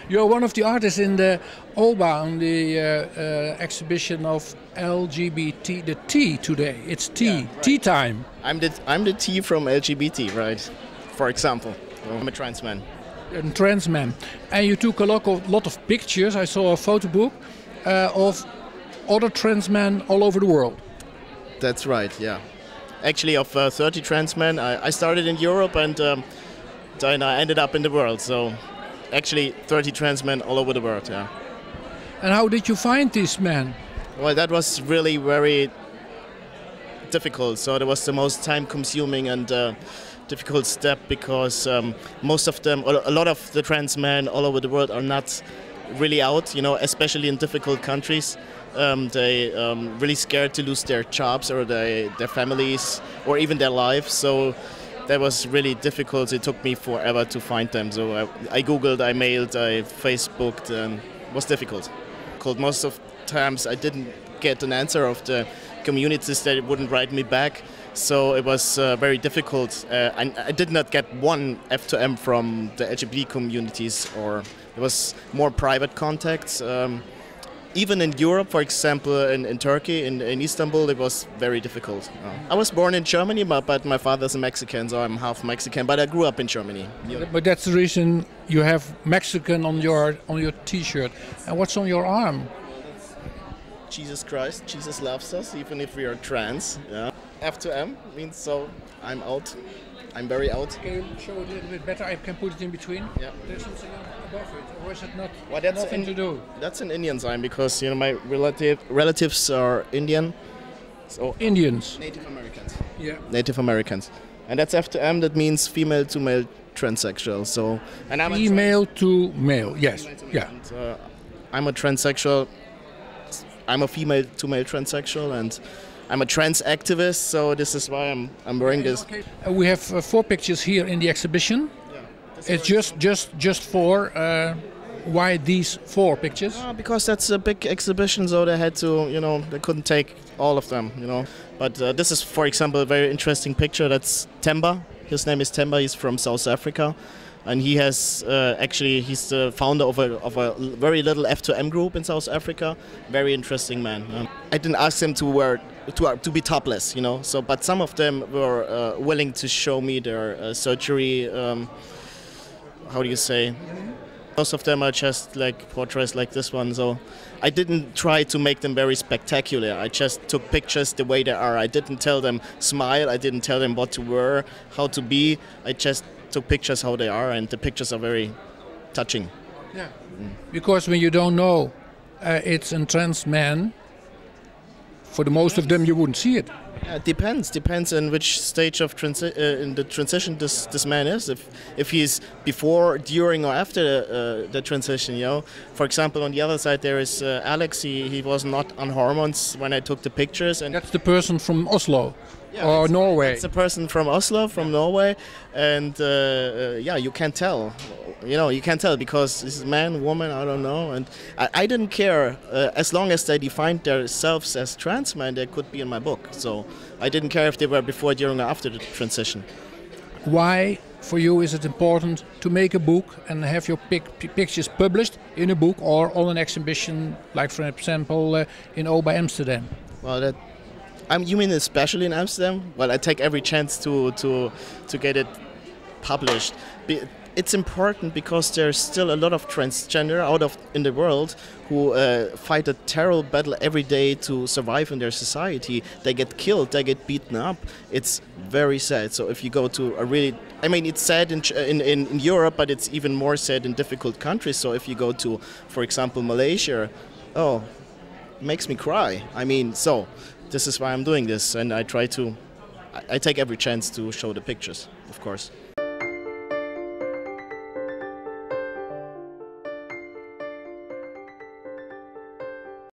You're one of the artists in the OBA on the exhibition of LGBT, the T today. It's T, yeah, right. Tea time. I'm the T from LGBT, right? For example, I'm a trans man. A trans man. And you took a lot of pictures. I saw a photo book of other trans men all over the world. That's right, yeah. Actually, of 30 trans men, I started in Europe and then I ended up in the world. So actually 30 trans men all over the world, yeah. And how did you find these men? Well, that was really very difficult. So that was the most time-consuming and difficult step because most of them, a lot of the trans men all over the world are not really out, you know, especially in difficult countries. They really scared to lose their jobs or their families or even their lives. So that was really difficult. It took me forever to find them. So I Googled, I mailed, I Facebooked, and it was difficult. Most of the times I didn't get an answer of the communities that wouldn't write me back. So it was very difficult. I did not get one F2M from the LGBT communities, or it was more private contacts. Even in Europe, for example, in Turkey, in Istanbul, it was very difficult. I was born in Germany, but my father's a Mexican, so I'm half Mexican, but I grew up in Germany. But that's the reason you have Mexican on your T-shirt. And what's on your arm? Jesus Christ, Jesus loves us, even if we are trans. Yeah. F2M means so I'm out. I'm very out. Can you show it a little bit better? I can put it in between. Yeah. There's something above it, or is it not? Well, that's nothing to do. That's an Indian sign because my relatives are Indian. So Indians. Native Americans. Yeah. Native Americans, and that's F2M. That means female to male transsexual. So and I'm female to male. Yes. Female to male. Yeah. And, I'm a transsexual. I'm a female to male transsexual and. I'm a trans activist, so this is why I'm wearing this. Okay. We have 4 pictures here in the exhibition. Yeah. It's just 4. Why these 4 pictures? Because that's a big exhibition, so they had to, they couldn't take all of them, But this is, for example, a very interesting picture. That's Temba. His name is Temba. He's from South Africa. And he has he's the founder of a very little F2M group in South Africa. Very interesting man. I didn't ask him to be topless, So, but some of them were willing to show me their surgery. How do you say? Most of them are just like portraits like this one. So, I didn't try to make them very spectacular. I just took pictures the way they are. I didn't tell them smile. I didn't tell them what to wear, how to be. I just took pictures how they are, and the pictures are very touching. Yeah. Because when you don't know it's a trans man, for the most of them you wouldn't see it. Yeah, it depends on which stage of in the transition this man is. If he's before, during, or after the transition, For example, on the other side there is Alex. He was not on hormones when I took the pictures, and that's the person from Oslo. Yeah, or Norway. It's a person from Oslo, from Norway, and you can't tell. You can't tell because this is man, woman, I don't know. And I didn't care as long as they defined themselves as trans men. They could be in my book. So I didn't care if they were before, during, or after the transition. Why, for you, is it important to make a book and have your pictures published in a book or on an exhibition, like for example in OBA Amsterdam? Well, you mean especially in Amsterdam? Well, I take every chance to get it published. It's important because there's still a lot of transgender in the world who fight a terrible battle every day to survive in their society. They get killed, they get beaten up. It's very sad. So if you go to it's sad in Europe, but it's even more sad in difficult countries. So if you go to, for example, Malaysia, it makes me cry. So this is why I'm doing this, and I take every chance to show the pictures, of course.